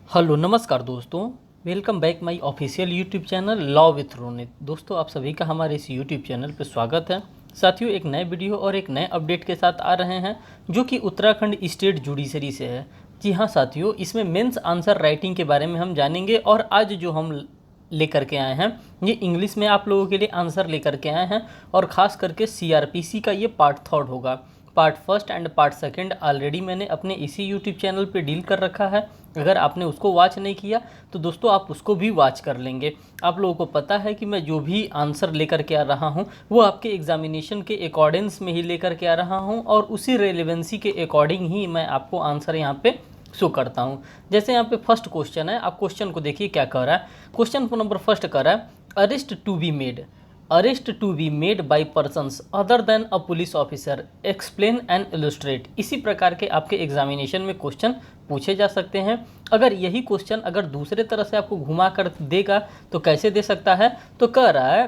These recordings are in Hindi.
हेलो नमस्कार दोस्तों। Welcome back my official YouTube channel law with Ronit. दोस्तों आप सभी का हमारे इस यूट्यूब चैनल पर स्वागत है। साथियों एक नए वीडियो और एक नए अपडेट के साथ आ रहे हैं जो कि उत्तराखंड स्टेट जुडिशरी से है। जी हाँ साथियों, इसमें मेंस आंसर राइटिंग के बारे में हम जानेंगे और आज जो हम लेकर के आए हैं ये इंग्लिश में आप लोगों के लिए आंसर लेकर के आए हैं और ख़ास करके सीआरपीसी का ये पार्ट थर्ड होगा। Part first and part second already मैंने अपने इसी यूट्यूब चैनल पे डील कर रखा है। अगर आपने उसको वॉच नहीं किया तो दोस्तों आप उसको भी वॉच कर लेंगे। आप लोगों को पता है कि मैं जो भी आंसर लेकर के आ रहा हूँ वो आपके एग्जामिनेशन के अकॉर्डेंस में ही लेकर के आ रहा हूँ और उसी रेलेवेंसी के अकॉर्डिंग ही मैं आपको आंसर यहाँ पे शो करता हूँ। जैसे यहाँ पे फर्स्ट क्वेश्चन है, आप क्वेश्चन को देखिए क्या कह रहा है। क्वेश्चन नंबर फर्स्ट कह रहा है arrest to be made by persons other than a police officer, explain and illustrate. इसी प्रकार के आपके एग्जामिनेशन में क्वेश्चन पूछे जा सकते हैं। अगर यही क्वेश्चन अगर दूसरे तरह से आपको घुमा कर देगा तो कैसे दे सकता है, तो कह रहा है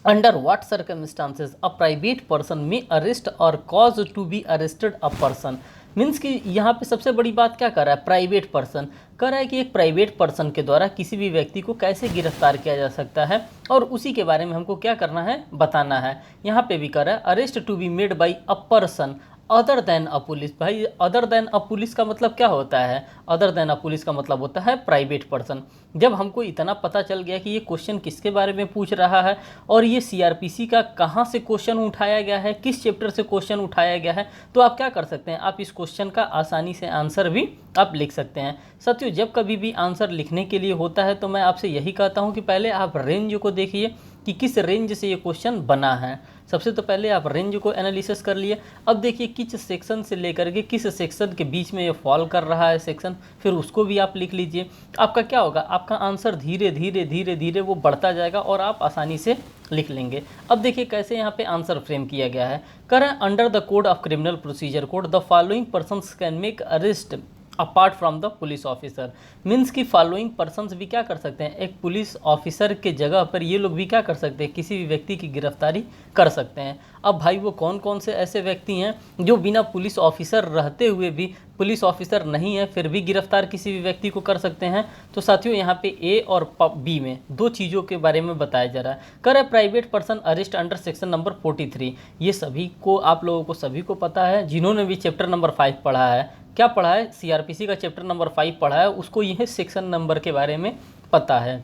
under what circumstances a private person may arrest or cause to be arrested a person. Means कि यहाँ पे सबसे बड़ी बात क्या कर रहा है, प्राइवेट पर्सन कह रहा है कि एक प्राइवेट पर्सन के द्वारा किसी भी व्यक्ति को कैसे गिरफ्तार किया जा सकता है और उसी के बारे में हमको क्या करना है, बताना है। यहाँ पे भी कह रहा है arrest to be made by a person other than a police. भाई अदर देन अ पुलिस का मतलब क्या होता है, अदर देन अ पुलिस का मतलब होता है प्राइवेट पर्सन। जब हमको इतना पता चल गया कि ये क्वेश्चन किसके बारे में पूछ रहा है और ये सीआरपीसी का कहाँ से क्वेश्चन उठाया गया है, किस चैप्टर से क्वेश्चन उठाया गया है, तो आप क्या कर सकते हैं, आप इस क्वेश्चन का आसानी से आंसर भी आप लिख सकते हैं। साथियों जब कभी भी आंसर लिखने के लिए होता है तो मैं आपसे यही कहता हूँ कि पहले आप रेंज को देखिए कि किस रेंज से ये क्वेश्चन बना है। सबसे तो पहले आप रेंज को एनालिसिस कर लिए। अब देखिए किस सेक्शन से लेकर के किस सेक्शन के बीच में ये फॉल कर रहा है सेक्शन, फिर उसको भी आप लिख लीजिए। आपका क्या होगा, आपका आंसर धीरे धीरे धीरे धीरे वो बढ़ता जाएगा और आप आसानी से लिख लेंगे। अब देखिए कैसे यहाँ पे आंसर फ्रेम किया गया है। कर under the code of criminal procedure code the following persons can make arrest apart from the police officer. Means कि फॉलोइंग पर्सन्स भी क्या कर सकते हैं, एक पुलिस ऑफिसर के जगह पर ये लोग भी क्या कर सकते हैं, किसी भी व्यक्ति की गिरफ्तारी कर सकते हैं। अब भाई वो कौन कौन से ऐसे व्यक्ति हैं जो बिना पुलिस ऑफिसर रहते हुए भी, पुलिस ऑफिसर नहीं है फिर भी गिरफ्तार किसी भी व्यक्ति को कर सकते हैं। तो साथियों यहाँ पे ए और बी में दो चीज़ों के बारे में बताया जा रहा है। कर private person arrest under section number 43। ये सभी को, आप लोगों को सभी को पता है जिन्होंने भी चैप्टर नंबर 5 पढ़ा है। क्या पढ़ा है, सीआरपीसी का चैप्टर नंबर 5 पढ़ा है, उसको यह सेक्शन नंबर के बारे में पता है।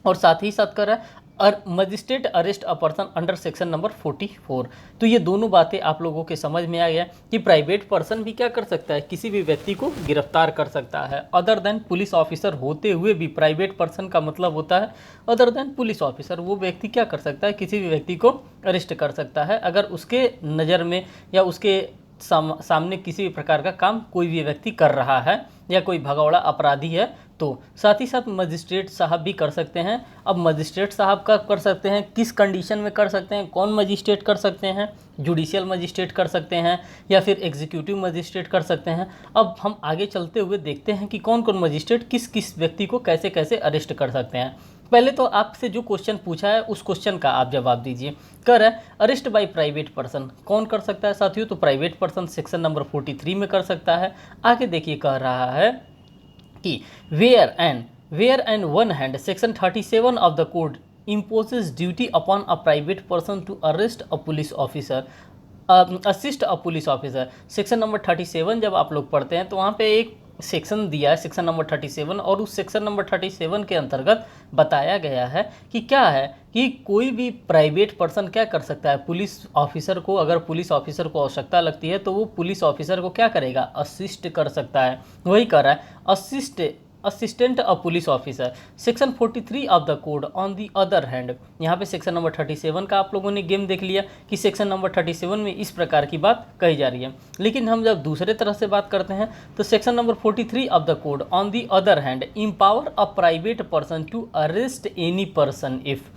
और साथ ही साथ कर रहा है magistrate arrest a person under section number 44। तो ये दोनों बातें आप लोगों के समझ में आ गया कि प्राइवेट पर्सन भी क्या कर सकता है, किसी भी व्यक्ति को गिरफ्तार कर सकता है अदर देन पुलिस ऑफिसर होते हुए भी। प्राइवेट पर्सन का मतलब होता है अदर देन पुलिस ऑफिसर, वो व्यक्ति क्या कर सकता है, किसी भी व्यक्ति को अरेस्ट कर सकता है अगर उसके नज़र में या उसके सामने किसी भी प्रकार का काम कोई भी व्यक्ति कर रहा है या कोई भगौड़ा अपराधी है तो। साथ ही साथ मजिस्ट्रेट साहब भी कर सकते हैं। अब मजिस्ट्रेट साहब का कर सकते हैं, किस कंडीशन में कर सकते हैं, कौन मजिस्ट्रेट कर सकते हैं, जुडिशियल मजिस्ट्रेट कर सकते हैं या फिर एग्जीक्यूटिव मजिस्ट्रेट कर सकते हैं। अब हम आगे चलते हुए देखते हैं कि कौन कौन मजिस्ट्रेट किस किस व्यक्ति को कैसे कैसे अरेस्ट कर सकते हैं। पहले तो आपसे जो क्वेश्चन पूछा है उस क्वेश्चन का आप जवाब दीजिए। कर है अरेस्ट बाय प्राइवेट पर्सन, कौन कर सकता है साथियों, तो प्राइवेट पर्सन सेक्शन नंबर 43 में कर सकता है। आगे देखिए कह रहा है कि where and one hand section 37 of the code imposes duty upon a private person to arrest a police officer, assist a police officer. Section number 37 जब आप लोग पढ़ते हैं तो वहाँ पे एक सेक्शन दिया है सेक्शन नंबर 37 और उस सेक्शन नंबर 37 के अंतर्गत बताया गया है कि क्या है कि कोई भी प्राइवेट पर्सन क्या कर सकता है, पुलिस ऑफिसर को, अगर पुलिस ऑफिसर को आवश्यकता लगती है तो वो पुलिस ऑफिसर को क्या करेगा, असिस्ट कर सकता है। वही कर रहा है assistant a police officer. Section 43 of the code on the other hand. यहाँ पे सेक्शन नंबर 37 का आप लोगों ने गेम देख लिया कि सेक्शन नंबर 37 में इस प्रकार की बात कही जा रही है। लेकिन हम जब दूसरे तरह से बात करते हैं तो section number 43 of the code on the other hand empower a private person to arrest any person if.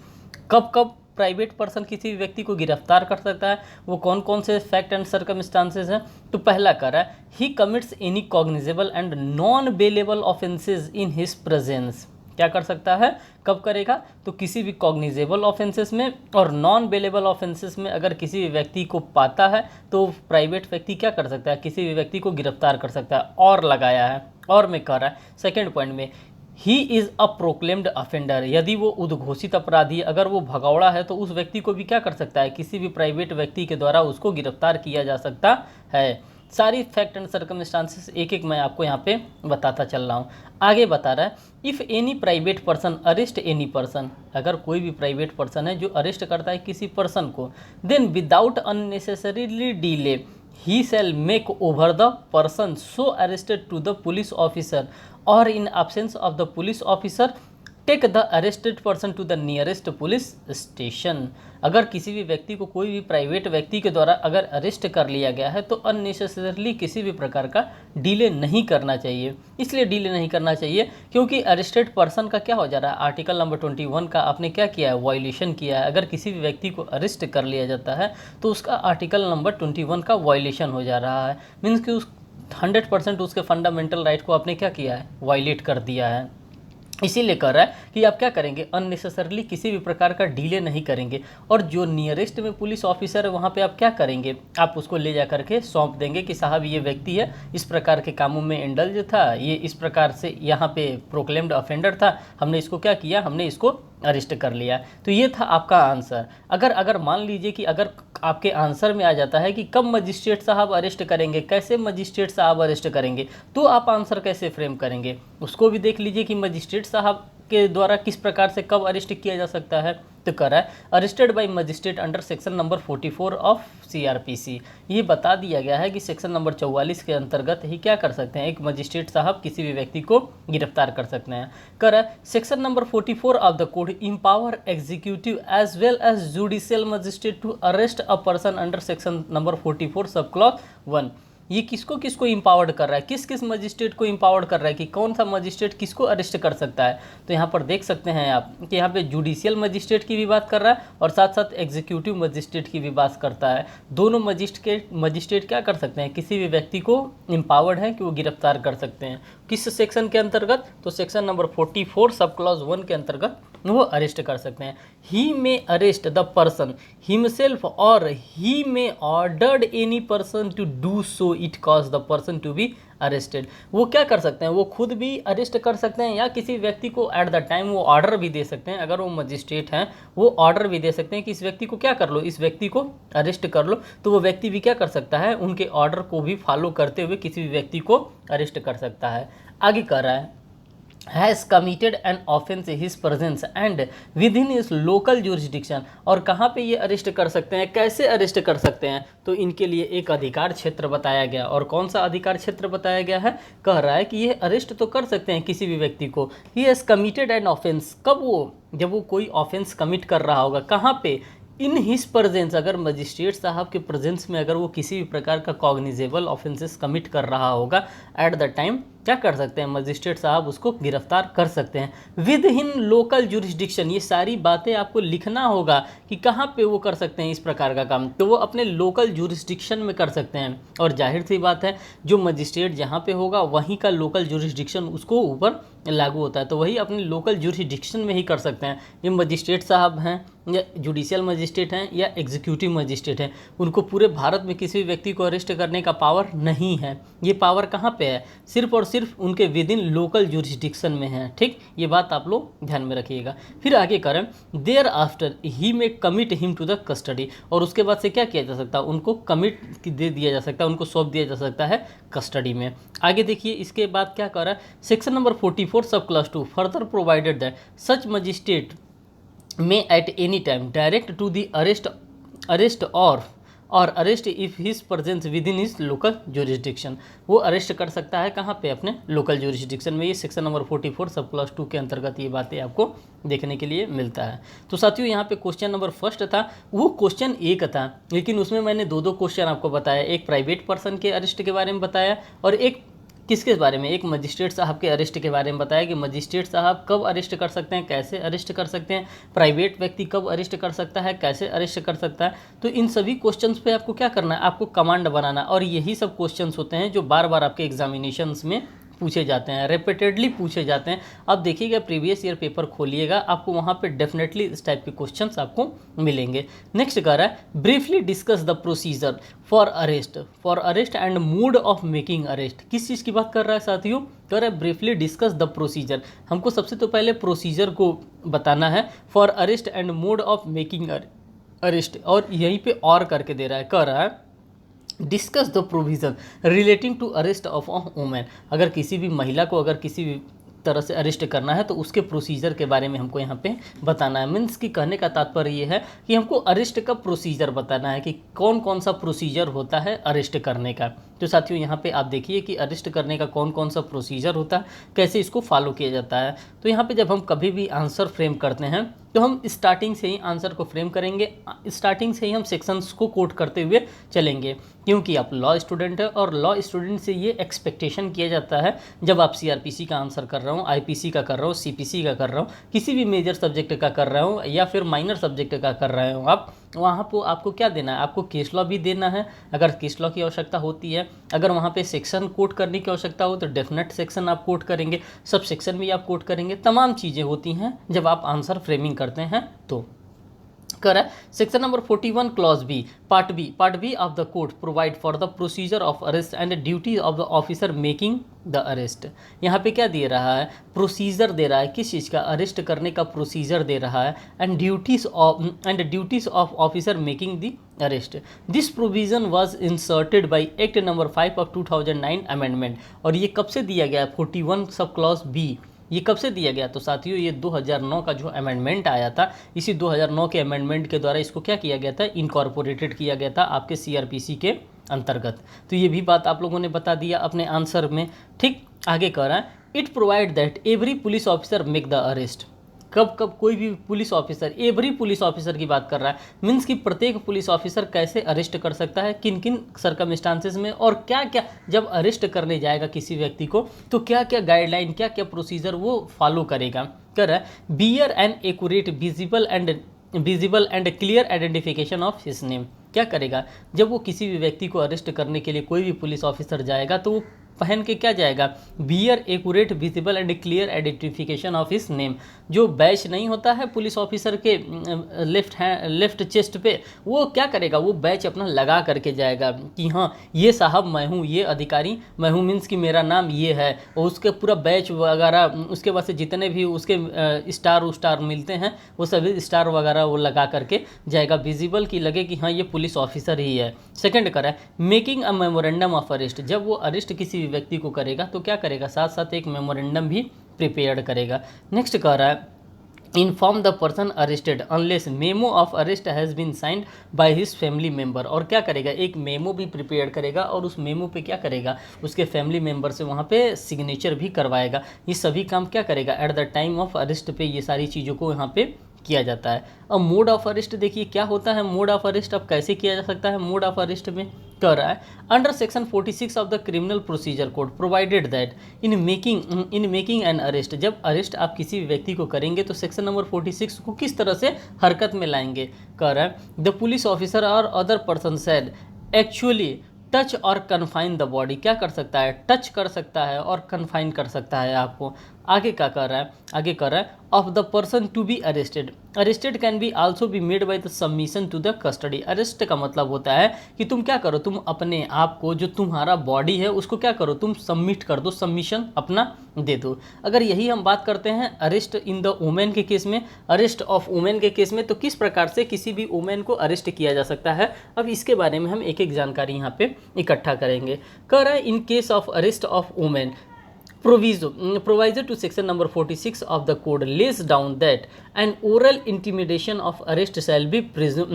कब कब प्राइवेट पर्सन किसी भी व्यक्ति को गिरफ्तार कर सकता है, वो कौन कौन से फैक्ट एंड सर्कमस्टांसेस हैं। तो पहला कर है he commits any cognizable and non bailable offences in his presence. क्या कर सकता है, कब करेगा, तो किसी भी कॉग्निजेबल ऑफेंसेस में और नॉन बेलेबल ऑफेंसेस में अगर किसी भी व्यक्ति को पाता है तो प्राइवेट व्यक्ति क्या कर सकता है, किसी भी व्यक्ति को गिरफ्तार कर सकता है। और लगाया है, और में कह रहा है सेकेंड पॉइंट में, he is a proclaimed offender, यदि वो उद्घोषित अपराधी, अगर वो भगौड़ा है तो उस व्यक्ति को भी क्या कर सकता है, किसी भी प्राइवेट व्यक्ति के द्वारा उसको गिरफ्तार किया जा सकता है। सारी फैक्ट एंड सर्कमस्टांसेस एक एक मैं आपको यहाँ पे बताता चल रहा हूँ। आगे बता रहा है, if any private person arrest any person, अगर कोई भी प्राइवेट पर्सन है जो अरेस्ट करता है किसी पर्सन को, then without unnecessarily delay he shall make over the person so arrested to the police officer, or in absence of the police officer take the arrested person to the nearest police station. अगर किसी भी व्यक्ति को कोई भी प्राइवेट व्यक्ति के द्वारा अगर अरेस्ट कर लिया गया है तो अननेसेसरली किसी भी प्रकार का डिले नहीं करना चाहिए। इसलिए डिले नहीं करना चाहिए क्योंकि अरेस्टेड पर्सन का क्या हो जा रहा है, आर्टिकल नंबर 21 का आपने क्या किया है, वायलेशन किया है। अगर किसी भी व्यक्ति को अरेस्ट कर लिया जाता है तो उसका आर्टिकल नंबर 21 का वायलेशन हो जा रहा है, मीन्स कि उस 100% उसके फंडामेंटल राइट को आपने क्या किया है, वायलेट कर दिया है। इसीलिए कह रहा है कि आप क्या करेंगे, अननेसेसरली किसी भी प्रकार का डिले नहीं करेंगे, और जो नियरेस्ट में पुलिस ऑफिसर है वहाँ पे आप क्या करेंगे, आप उसको ले जा करके सौंप देंगे कि साहब ये व्यक्ति है, इस प्रकार के कामों में इंडल्ज था, ये इस प्रकार से यहाँ पे प्रोक्लेम्ड ऑफेंडर था, हमने इसको क्या किया, हमने इसको अरेस्ट कर लिया। तो ये था आपका आंसर। अगर मान लीजिए कि अगर आपके आंसर में आ जाता है कि कब मजिस्ट्रेट साहब अरेस्ट करेंगे, कैसे मजिस्ट्रेट साहब अरेस्ट करेंगे, तो आप आंसर कैसे फ्रेम करेंगे, उसको भी देख लीजिए कि मजिस्ट्रेट साहब के द्वारा किस प्रकार से कब अरेस्ट किया जा सकता है। तो कह रहा है arrested bye magistrate under section number 44 of CRPC। ये बता दिया गया है कि सेक्शन नंबर 44 के अंतर्गत ही क्या कर सकते हैं, एक मजिस्ट्रेट साहब किसी भी व्यक्ति को गिरफ्तार कर सकते हैं। कह रहा है section number 44 of the code empower executive as well as judicial magistrate to arrest a person under section number 44 sub clause 1। ये किसको किसको इम्पावर्ड कर रहा है, किस किस मजिस्ट्रेट को इम्पावर्ड कर रहा है कि कौन सा मजिस्ट्रेट किसको अरेस्ट कर सकता है। तो यहाँ पर देख सकते हैं आप कि यहाँ पे जुडिशियल मजिस्ट्रेट की भी बात कर रहा है और साथ साथ एग्जीक्यूटिव मजिस्ट्रेट की भी बात करता है। दोनों मजिस्ट्रेट क्या कर सकते हैं, किसी भी व्यक्ति को इम्पावर्ड है कि वो गिरफ्तार कर सकते हैं। किस सेक्शन के अंतर्गत, तो सेक्शन नंबर 44 सब क्लॉज 1 के अंतर्गत वो अरेस्ट कर सकते हैं। He may arrest the person himself और he may ordered any person to do so it cause the person to be arrested. वो क्या कर सकते हैं, वो खुद भी अरेस्ट कर सकते हैं या किसी व्यक्ति को एट द टाइम वो ऑर्डर भी दे सकते हैं। अगर वो मजिस्ट्रेट हैं वो ऑर्डर भी दे सकते हैं कि इस व्यक्ति को क्या कर लो, इस व्यक्ति को अरेस्ट कर लो, तो वो व्यक्ति भी क्या कर सकता है, उनके ऑर्डर को भी फॉलो करते हुए किसी भी व्यक्ति को अरेस्ट कर सकता है। आगे कह रहा है has committed an offense in his presence and within his local jurisdiction। और कहाँ पे ये अरेस्ट कर सकते हैं, कैसे अरेस्ट कर सकते हैं, तो इनके लिए एक अधिकार क्षेत्र बताया गया। और कौन सा अधिकार क्षेत्र बताया गया है, कह रहा है कि ये अरेस्ट तो कर सकते हैं किसी भी व्यक्ति को। he has committed an offense, कब वो, जब वो कोई ऑफेंस कमिट कर रहा होगा, कहाँ पे, इन हिज प्रेजेंस, अगर मजिस्ट्रेट साहब के प्रेजेंस में अगर वो किसी भी प्रकार का कॉग्निजेबल ऑफेंसेस कमिट कर रहा होगा, एट द टाइम क्या कर सकते हैं, मजिस्ट्रेट साहब उसको गिरफ्तार कर सकते हैं। विद इन लोकल जुरिस्डिक्शन, ये सारी बातें आपको लिखना होगा कि कहाँ पे वो कर सकते हैं इस प्रकार का काम, तो वो अपने लोकल जुरिस्डिक्शन में कर सकते हैं। और जाहिर सी बात है जो मजिस्ट्रेट जहाँ पे होगा वहीं का लोकल जुरिस्डिक्शन उसको ऊपर लागू होता है, तो वही अपने लोकल जुरिस्डिक्शन में ही कर सकते हैं। ये मजिस्ट्रेट साहब हैं या जुडिशियल मजिस्ट्रेट हैं या एग्जीक्यूटिव मजिस्ट्रेट हैं, उनको पूरे भारत में किसी भी व्यक्ति को अरेस्ट करने का पावर नहीं है। ये पावर कहाँ पे है, सिर्फ और सिर्फ उनके विद इन लोकल जुरिस्डिक्शन में है। ठीक, ये बात आप लोग ध्यान में रखिएगा। फिर आगे करें, there after he may commit him to the custody, और उसके बाद से क्या किया जा सकता है, उनको कमिट दे दिया जा सकता है, उनको सौंप दिया जा सकता है कस्टडी में। आगे देखिए इसके बाद क्या कर रहा है, सेक्शन नंबर 44 सब class 2 further provided that such magistrate may at any time direct to the arrest और arrest if his presence with in his local jurisdiction. वो अरेस्ट कर सकता है कहाँ पे, अपने लोकल जुरिस्डिक्शन में। ये सेक्शन नंबर 44 सब क्लास 2 के अंतर्गत ये बातें आपको देखने के लिए मिलता है। तो साथियों यहाँ पे क्वेश्चन नंबर फर्स्ट था, वो क्वेश्चन 1 था, लेकिन उसमें मैंने दो क्वेश्चन आपको बताया, एक प्राइवेट पर्सन के अरेस्ट के बारे में बताया और एक किसके बारे में, एक मजिस्ट्रेट साहब के अरेस्ट के बारे में बताया कि मजिस्ट्रेट साहब कब अरेस्ट कर सकते हैं, कैसे अरेस्ट कर सकते हैं, प्राइवेट व्यक्ति कब अरेस्ट कर सकता है, कैसे अरेस्ट कर सकता है। तो इन सभी क्वेश्चंस पे आपको क्या करना है, आपको कमांड बनाना, और यही सब क्वेश्चंस होते हैं जो बार बार आपके एग्जामिनेशंस में पूछे जाते हैं, रिपीटेडली पूछे जाते हैं। अब देखिएगा प्रीवियस ईयर पेपर खोलिएगा, आपको वहाँ पे डेफिनेटली इस टाइप के क्वेश्चंस आपको मिलेंगे। नेक्स्ट कह रहा है briefly discuss the procedure for arrest and mode of making arrest. किस चीज़ की बात कर रहा है साथियों? कह रहा है ब्रीफली डिस्कस द प्रोसीजर। हमको सबसे तो पहले प्रोसीजर को बताना है for arrest and mode of making arrest, और यहीं पे और करके दे रहा है, कह रहा है discuss the provision relating to arrest of a women. अगर किसी भी महिला को अगर किसी भी तरह से अरेस्ट करना है तो उसके प्रोसीजर के बारे में हमको यहाँ पे बताना है। मीन्स कि कहने का तात्पर्य ये है कि हमको अरेस्ट का प्रोसीजर बताना है कि कौन कौन सा प्रोसीजर होता है अरेस्ट करने का। तो साथियों यहाँ पे आप देखिए कि अरेस्ट करने का कौन कौन सा प्रोसीजर होता है, कैसे इसको फॉलो किया जाता है। तो यहाँ पे जब हम कभी भी आंसर फ्रेम करते हैं तो हम स्टार्टिंग से ही आंसर को फ्रेम करेंगे, स्टार्टिंग से ही हम सेक्शंस को कोट करते हुए चलेंगे, क्योंकि आप लॉ स्टूडेंट है और लॉ स्टूडेंट से ये एक्सपेक्टेशन किया जाता है जब आप सीआरपीसी का आंसर कर रहा हूँ, आईपीसी का कर रहा हूँ, सीपीसी का कर रहा हूँ, किसी भी मेजर सब्जेक्ट का कर रहा हूँ या फिर माइनर सब्जेक्ट का कर रहे हो आप, वहाँ पर आपको क्या देना है, आपको केस लॉ भी देना है अगर केस लॉ की आवश्यकता होती है। अगर वहाँ पे सेक्शन कोट करने की आवश्यकता हो तो डेफिनेट सेक्शन आप कोट करेंगे, सब सेक्शन भी आप कोट करेंगे, तमाम चीज़ें होती हैं जब आप आंसर फ्रेमिंग करते हैं। तो कर section number 41 clause B part B of the code provide for the procedure of arrest and duty of the officer making the arrest. यहाँ पे क्या दे रहा है, प्रोसीजर दे रहा है, किस चीज़ का, अरेस्ट करने का प्रोसीजर दे रहा है, and duties of officer making the arrest. This provision was inserted by act number 5 of 2009 amendment. और ये कब से दिया गया है, 41 सब क्लॉज बी, ये कब से दिया गया? तो साथियों ये 2009 का जो अमेंडमेंट आया था, इसी 2009 के अमेंडमेंट के द्वारा इसको क्या किया गया था, इनकॉर्पोरेटेड किया गया था आपके सीआरपीसी के अंतर्गत। तो ये भी बात आप लोगों ने बता दिया अपने आंसर में। ठीक, आगे कह रहा है it provide that every police officer make the arrest. कब कोई भी police officer, every police officer की बात कर रहा है, मीन्स कि प्रत्येक पुलिस ऑफिसर कैसे अरेस्ट कर सकता है, किन किन सर्कमस्टांसेस में, और क्या क्या जब अरेस्ट करने जाएगा किसी व्यक्ति को तो क्या क्या गाइडलाइन, क्या क्या प्रोसीजर वो फॉलो करेगा। कर रहा है bear and accurate visible and clear identification of his name. क्या करेगा जब वो किसी भी व्यक्ति को अरेस्ट करने के लिए कोई भी पुलिस ऑफिसर जाएगा तो वो पहन के क्या जाएगा, bear accurate visible and clear identification of his name. जो बैच नहीं होता है पुलिस ऑफिसर के लेफ्ट चेस्ट पे, वो क्या करेगा, वो बैच अपना लगा करके जाएगा कि हाँ ये साहब मैं हूँ, ये अधिकारी मैं हूँ, मीन्स कि मेरा नाम ये है, और उसके पूरा बैच वगैरह, उसके बाद से जितने भी उसके स्टार मिलते हैं वो सभी स्टार वगैरह वो लगा करके जाएगा, विजिबल की लगे कि हाँ ये पुलिस ऑफिसर ही है। सेकंड करा है making a memorandum of arrest. जब वो अरेस्ट किसी व्यक्ति को करेगा तो क्या करेगा, साथ साथ एक मेमोरेंडम भी प्रिपेयर करेगा। नेक्स्ट कह रहा है inform the person arrested unless memo of arrest has been signed by his family member. और क्या करेगा, एक मेमो भी प्रिपेयर करेगा और उस मेमो पे क्या करेगा, उसके फैमिली मेंबर से वहाँ पे सिग्नेचर भी करवाएगा। ये सभी काम क्या करेगा at the time of arrest पे, ये सारी चीज़ों को यहाँ पे किया जाता है। अब मोड ऑफ अरेस्ट देखिए क्या होता है, मोड ऑफ अरेस्ट अब कैसे किया जा सकता है। मोड ऑफ अरेस्ट में कह रहा है under section 46 of the criminal procedure code provided that in making an arrest. जब अरेस्ट आप किसी व्यक्ति को करेंगे तो सेक्शन नंबर 46 को किस तरह से हरकत में लाएंगे। कह रहा है द पुलिस ऑफिसर और other person shall actually touch और कन्फाइन द बॉडी। क्या कर सकता है, टच कर सकता है और कन्फाइन कर सकता है आपको। आगे क्या कर रहा है, आगे कर रहा है of the person to be arrested can be also be made by the submission to the custody. Arrest का मतलब होता है कि तुम क्या करो, तुम अपने आप को, जो तुम्हारा बॉडी है उसको क्या करो, तुम सबमिट कर दो, सबमिशन अपना दे दो। अगर यही हम बात करते हैं अरेस्ट इन द वुमेन के केस में, अरेस्ट ऑफ वुमेन के केस में, तो किस प्रकार से किसी भी वुमेन को अरेस्ट किया जा सकता है। अब इसके बारे में हम एक एक जानकारी यहाँ पे इकट्ठा करेंगे। कह रहा है in case of arrest of women proviso to section number 46 of the code lays down that an oral intimidation of arrest shall be presumed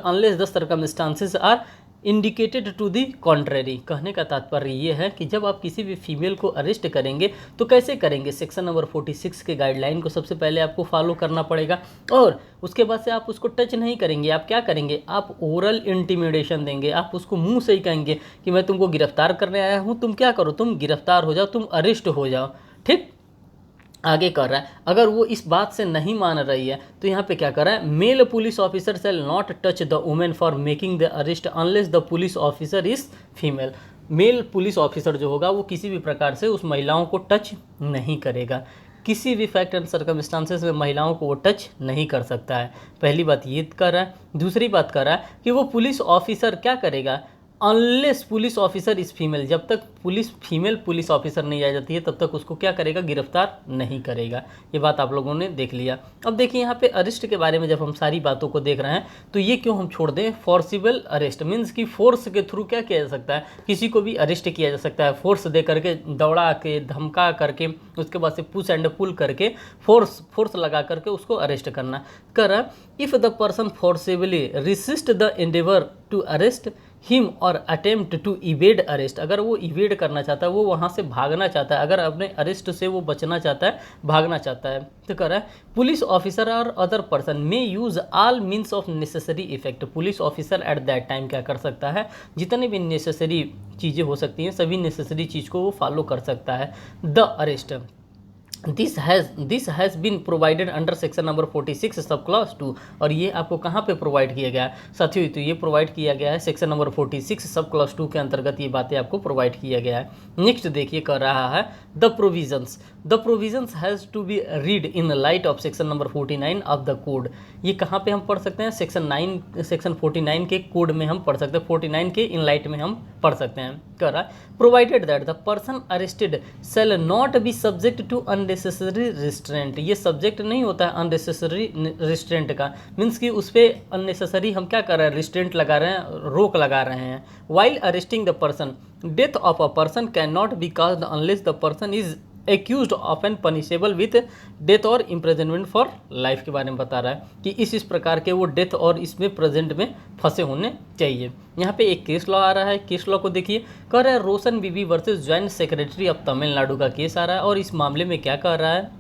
unless the circumstances are indicated to the contrary. कहने का तात्पर्य ये है कि जब आप किसी भी फीमेल को अरेस्ट करेंगे तो कैसे करेंगे, सेक्शन नंबर 46 के गाइडलाइन को सबसे पहले आपको फॉलो करना पड़ेगा, और उसके बाद से आप उसको टच नहीं करेंगे। आप क्या करेंगे, आप ओरल इंटिमिडेशन देंगे, आप उसको मुंह से ही कहेंगे कि मैं तुमको गिरफ्तार करने आया हूँ, तुम क्या करो, तुम गिरफ्तार हो जाओ, तुम अरेस्ट हो जाओ। ठीक, आगे कर रहा है अगर वो इस बात से नहीं मान रही है तो यहाँ पे क्या कर रहा है, male police officer shall not touch the women for making the arrest unless the police officer is female. Male police officer जो होगा वो किसी भी प्रकार से उस महिलाओं को टच नहीं करेगा, किसी भी फैक्ट एंड सर्कमस्टांसेस में महिलाओं को वो टच नहीं कर सकता है। पहली बात ये कर रहा है। दूसरी बात कर रहा है कि वो पुलिस ऑफिसर क्या करेगा, अनलेस पुलिस ऑफिसर इस फीमेल, जब तक फीमेल पुलिस ऑफिसर नहीं आ जाती है तब तक उसको क्या करेगा, गिरफ्तार नहीं करेगा। ये बात आप लोगों ने देख लिया। अब देखिए यहाँ पे अरेस्ट के बारे में जब हम सारी बातों को देख रहे हैं तो ये क्यों हम छोड़ दें, फोर्सिबल अरेस्ट मीन्स कि फोर्स के थ्रू क्या किया जा सकता है, किसी को भी अरेस्ट किया जा सकता है, फोर्स दे करके, दौड़ा के, धमका करके, उसके बाद से पुश एंड पुल करके, फोर्स लगा करके उसको अरेस्ट करना। कर if the person forcibly resist the endeavour to arrest him or attempt to evade arrest, अगर वो इवेड करना चाहता है, वो वहाँ से भागना चाहता है, अगर अपने अरेस्ट से वो बचना चाहता है, भागना चाहता है, तो कर रहा है पुलिस ऑफिसर और other person may use all means of necessary effect. Police officer at that time क्या कर सकता है, जितने भी नेसेसरी चीज़ें हो सकती हैं सभी नेसेसरी चीज़ को वो फॉलो कर सकता है। The arrest this has been provided under section number 46 sub clause 2, और ये आपको कहाँ पे प्रोवाइड किया गया है साथियों, तो ये प्रोवाइड किया गया है सेक्शन नंबर 46 सब क्लॉज 2 के अंतर्गत ये बातें आपको प्रोवाइड किया गया है। नेक्स्ट देखिए कर रहा है the provisions has to be read in light of section number 49 of the code. ये कहाँ पे हम पढ़ सकते हैं, सेक्शन 49 के कोड में हम पढ़ सकते हैं, 49 के इन लाइट में हम पढ़ सकते हैं। कर रहा है provided that the person arrested shall not be subject to unnecessary restraint. ये सब्जेक्ट नहीं होता है अननेसेसरी रिस्ट्रेंट का, मीन्स कि उस पर अननेसेसरी हम क्या कर रहे हैं, रिस्ट्रेंट लगा रहे हैं, रोक लगा रहे हैं। While arresting the person, death of a person can not be caused unless the person is accused of an punishable with death और इम्प्रिजनमेंट फॉर लाइफ के बारे में बता रहा है कि इस प्रकार के वो डेथ और इसमें प्रेजेंट में फंसे होने चाहिए। यहाँ पे एक केस लॉ आ रहा है, केस लॉ को देखिए, कह रहा है Roshan Bibi versus joint secretary of Tamil Nadu का केस आ रहा है। और इस मामले में क्या कह रहा है,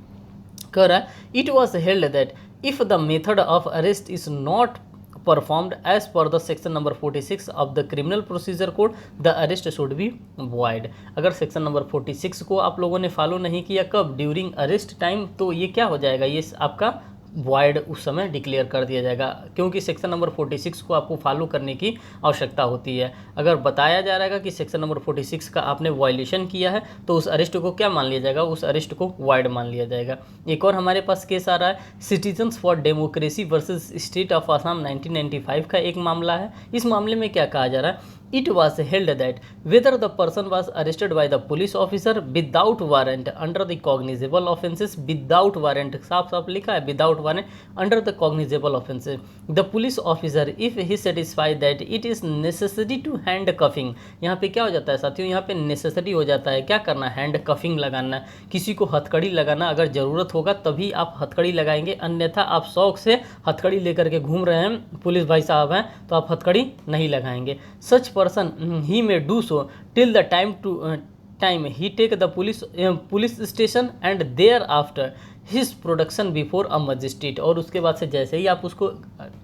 कह रहा है it was held that if the method of arrest is not performed as per the section number 46 of the criminal procedure code the arrest should be void। अगर सेक्शन नंबर 46 को आप लोगों ने फॉलो नहीं किया कब, ड्यूरिंग अरेस्ट टाइम, तो ये क्या हो जाएगा, ये आपका वॉइड उस समय डिक्लेयर कर दिया जाएगा, क्योंकि सेक्शन नंबर 46 को आपको फॉलो करने की आवश्यकता होती है। अगर बताया जा रहा है कि सेक्शन नंबर 46 का आपने वायलेशन किया है तो उस अरेस्ट को क्या मान लिया जाएगा, उस अरेस्ट को वॉइड मान लिया जाएगा। एक और हमारे पास केस आ रहा है citizens for democracy versus state of Assam 1995 का एक मामला है। इस मामले में क्या कहा जा रहा है, it was held that whether the person was arrested by the police officer without warrant under the cognizable offenses, without warrant साफ साफ लिखा है without warrant under the cognizable offenses, the police officer if he satisfied that it is necessary to handcuffing। यहाँ पे क्या हो जाता है साथियों, यहाँ पे नेसेसरी हो जाता है क्या करना, हैंड कफिंग लगाना, किसी को हथकड़ी लगाना, अगर ज़रूरत होगा तभी आप हथकड़ी लगाएंगे, अन्यथा आप शौक से हथकड़ी लेकर के घूम रहे हैं, पुलिस भाई साहब हैं, तो आप हथकड़ी नहीं लगाएंगे। सच person he may do so till the time he take the police station and thereafter his production before a magistrate। और उसके बाद से जैसे ही आप उसको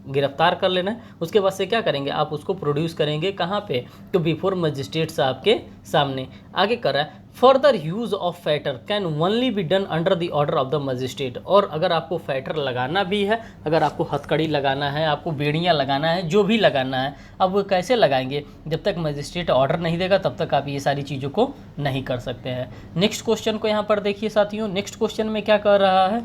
गिरफ्तार कर लेना है उसके बाद से क्या करेंगे, आप उसको प्रोड्यूस करेंगे कहाँ पे, तो बिफोर मजिस्ट्रेट साहब के सामने। आगे कर रहा है further use of fatter can only be done under the order of the magistrate. और अगर आपको फैटर लगाना भी है, अगर आपको हथकड़ी लगाना है, आपको बेड़ियाँ लगाना है, जो भी लगाना है, अब वो कैसे लगाएंगे, जब तक मजिस्ट्रेट ऑर्डर नहीं देगा तब तक आप ये सारी चीज़ों को नहीं कर सकते हैं। नेक्स्ट क्वेश्चन को यहाँ पर देखिए साथियों, नेक्स्ट क्वेश्चन में क्या कर रहा है,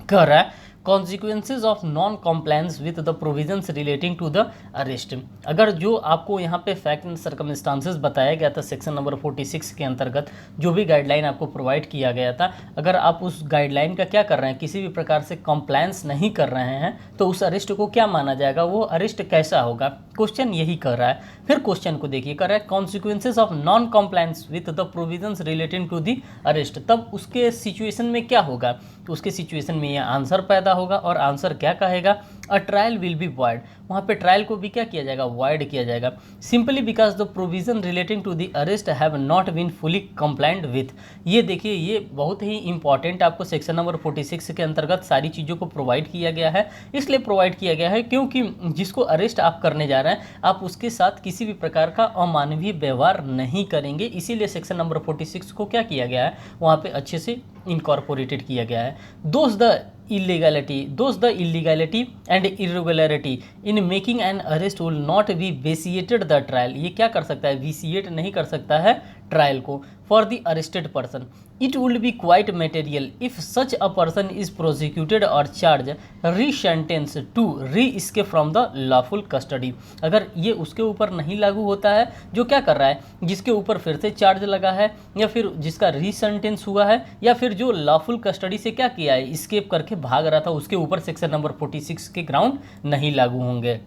कह रहा है consequences of non compliance with the provisions relating to the arrest. अगर जो आपको यहाँ पे फैक्ट एंड सर्कमस्टांसेस बताया गया था सेक्शन नंबर 46 के अंतर्गत, जो भी गाइडलाइन आपको प्रोवाइड किया गया था, अगर आप उस गाइडलाइन का क्या कर रहे हैं, किसी भी प्रकार से कॉम्प्लायंस नहीं कर रहे हैं तो उस अरेस्ट को क्या माना जाएगा, वो अरेस्ट कैसा होगा, क्वेश्चन यही कर रहा है। फिर क्वेश्चन को देखिए, कर रहा है consequences of non compliance with the provisions relating to the arrest. तब उसके सिचुएशन में क्या होगा, तो उसके सिचुएशन में ये आंसर पैदा होगा, और आंसर क्या कहेगा, a trial will be void. वहाँ पे ट्रायल को भी क्या किया जाएगा, वॉइड किया जाएगा, simply because the provision relating to the arrest have not been fully compliant with. ये देखिए, ये बहुत ही इंपॉर्टेंट आपको सेक्शन नंबर 46 के अंतर्गत सारी चीज़ों को प्रोवाइड किया गया है। इसलिए प्रोवाइड किया गया है क्योंकि जिसको अरेस्ट आप करने जा रहे हैं आप उसके साथ किसी भी प्रकार का अमानवीय व्यवहार नहीं करेंगे, इसीलिए सेक्शन नंबर 46 को क्या किया गया है, वहाँ पे अच्छे से इनकॉर्पोरेटेड किया गया है। दोस्त the illegality, thus the illegality and irregularity in making an arrest will not be vitiated the trial, ये क्या कर सकता है, vitiate नहीं कर सकता है ट्रायल को, for the arrested person. It would be quite material if such a person is prosecuted or charged, re-sentenced to re-escape from the lawful custody. अगर ये उसके ऊपर नहीं लागू होता है जो क्या कर रहा है, जिसके ऊपर फिर से चार्ज लगा है, या फिर जिसका री-सेंटेंस हुआ है, या फिर जो लॉफुल कस्टडी से क्या किया है, इस्केप करके भाग रहा था, उसके ऊपर सेक्शन नंबर 46 के ग्राउंड नहीं लागू होंगे।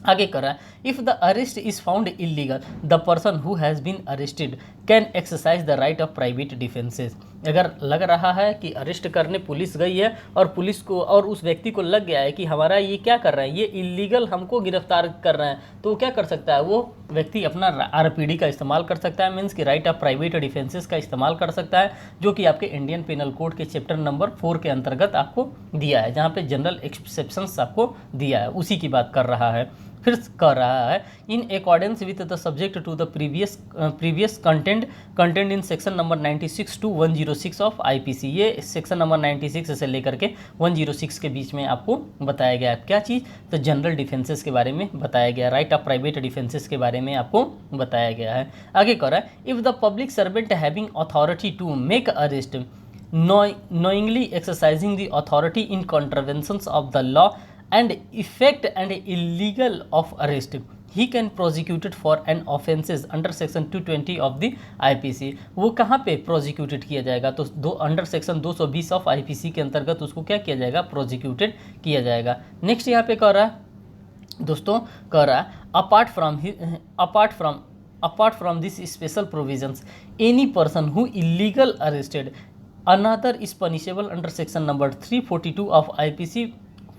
आगे कर रहा है, if the arrest is found illegal the person who has been arrested can exercise the right of private defences. अगर लग रहा है कि अरेस्ट करने पुलिस गई है और पुलिस को और उस व्यक्ति को लग गया है कि हमारा ये क्या कर रहे हैं, ये इलीगल हमको गिरफ्तार कर रहे हैं, तो वो क्या कर सकता है, वो व्यक्ति अपना आरपीडी का इस्तेमाल कर सकता है, मीन्स कि राइट ऑफ प्राइवेट डिफेंसेस का इस्तेमाल कर सकता है, जो कि आपके इंडियन पिनल कोड के चैप्टर नंबर 4 के अंतर्गत आपको दिया है, जहाँ पे जनरल एक्सेप्शंस आपको दिया है, उसी की बात कर रहा है। फिर कह रहा है, in accordance with the subject to the previous content in section number 96 to 106 of IPC. ये सेक्शन नंबर 96 से लेकर के 106 के बीच में आपको बताया गया है क्या चीज़, तो जनरल डिफेंसेस के बारे में बताया गया, राइट ऑफ प्राइवेट डिफेंसेस के बारे में आपको बताया गया है। आगे कह रहा है, if the public servant having authority to make arrest knowingly exercising the authority in contraventions of the law and effect and illegal of arrest, he can prosecuted for an offenses under section 220 of the IPC। वो कहाँ पे प्रोसिक्यूटेड किया जाएगा, तो अंडर सेक्शन 220 ऑफ IPC के अंतर्गत उसको क्या किया जाएगा, प्रोसिक्यूटेड किया जाएगा। नेक्स्ट यहाँ पे कह रहा है दोस्तों, कह रहा है apart from this special provisions any person who illegal arrested another is punishable under section number 342 of IPC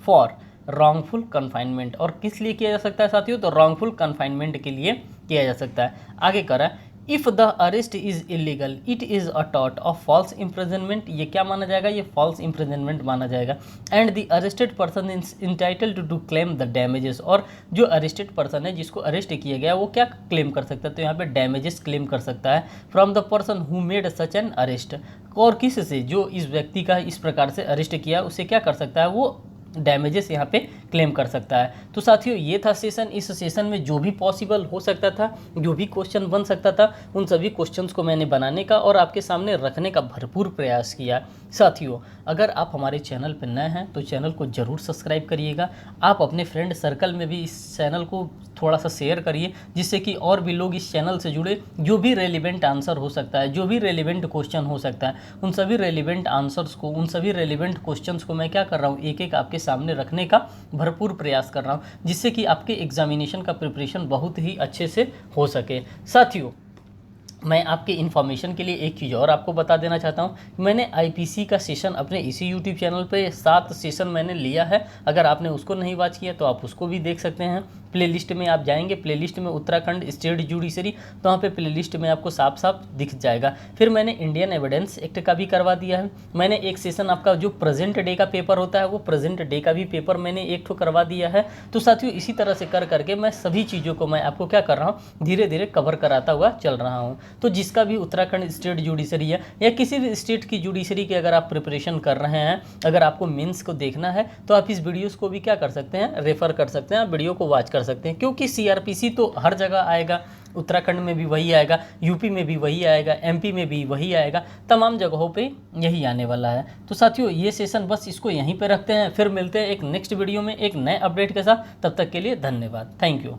for wrongful confinement. और किस लिए किया जा सकता है साथियों, तो रॉन्गफुल कन्फाइनमेंट के लिए किया जा सकता है। आगे करा, if the arrest is illegal it is a टॉट ऑफ फॉल्स इम्प्रिजनमेंट, ये क्या माना जाएगा, ये फॉल्स इम्प्रिजनमेंट माना जाएगा। And the arrested person is entitled to claim the damages, और जो अरेस्टेड पर्सन है जिसको अरेस्ट किया गया वो क्या क्लेम कर सकता है, तो यहाँ पे डैमेजेस क्लेम कर सकता है from the person who made such an arrest. और किस से, जो इस व्यक्ति का इस प्रकार से अरेस्ट किया उसे क्या कर सकता है, वो डैमेजेस यहाँ पे क्लेम कर सकता है। तो साथियों ये था सेशन। इस सेशन में जो भी पॉसिबल हो सकता था, जो भी क्वेश्चन बन सकता था, उन सभी क्वेश्चंस को मैंने बनाने का और आपके सामने रखने का भरपूर प्रयास किया। साथियों अगर आप हमारे चैनल पर नए हैं तो चैनल को ज़रूर सब्सक्राइब करिएगा। आप अपने फ्रेंड सर्कल में भी इस चैनल को थोड़ा सा शेयर करिए, जिससे कि और भी लोग इस चैनल से जुड़े। जो भी रेलिवेंट आंसर हो सकता है, जो भी रेलिवेंट क्वेश्चन हो सकता है, उन सभी रेलिवेंट आंसर्स को, उन सभी रेलिवेंट क्वेश्चंस को मैं क्या कर रहा हूँ, एक एक आपके सामने रखने का भरपूर प्रयास कर रहा हूँ, जिससे कि आपके एग्जामिनेशन का प्रिपरेशन बहुत ही अच्छे से हो सके। साथियों मैं आपके इन्फॉर्मेशन के लिए एक चीज़ और आपको बता देना चाहता हूँ, मैंने आईपीसी का सेशन अपने इसी यूट्यूब चैनल पे 7 सेशन मैंने लिया है। अगर आपने उसको नहीं वॉच किया तो आप उसको भी देख सकते हैं। प्लेलिस्ट में आप जाएंगे, प्लेलिस्ट में उत्तराखंड स्टेट जुडिशरी, तो वहाँ पे प्लेलिस्ट में आपको साफ साफ दिख जाएगा। फिर मैंने इंडियन एविडेंस एक्ट का भी करवा दिया है। मैंने एक सेशन आपका जो प्रेजेंट डे का पेपर होता है, वो प्रेजेंट डे का भी पेपर मैंने एक ठो करवा दिया है। तो साथियों इसी तरह से कर करके मैं सभी चीज़ों को मैं आपको क्या कर रहा हूँ, धीरे धीरे कवर कराता हुआ चल रहा हूँ। तो जिसका भी उत्तराखंड स्टेट जुडिशरी है या किसी भी स्टेट की जुडिशरी की अगर आप प्रिपरेशन कर रहे हैं, अगर आपको मेंस को देखना है तो आप इस वीडियोस को भी क्या कर सकते हैं, रेफर कर सकते हैं, आप वीडियो को वॉच कर सकते हैं। क्योंकि सीआरपीसी तो हर जगह आएगा, उत्तराखंड में भी वही आएगा, यूपी में भी वही आएगा, एमपी में भी वही आएगा, तमाम जगहों पे यही आने वाला है। तो साथियों ये सेशन बस इसको यहीं पे रखते हैं, फिर मिलते हैं एक नेक्स्ट वीडियो में एक नए अपडेट के साथ। तब तक के लिए धन्यवाद, थैंक यू।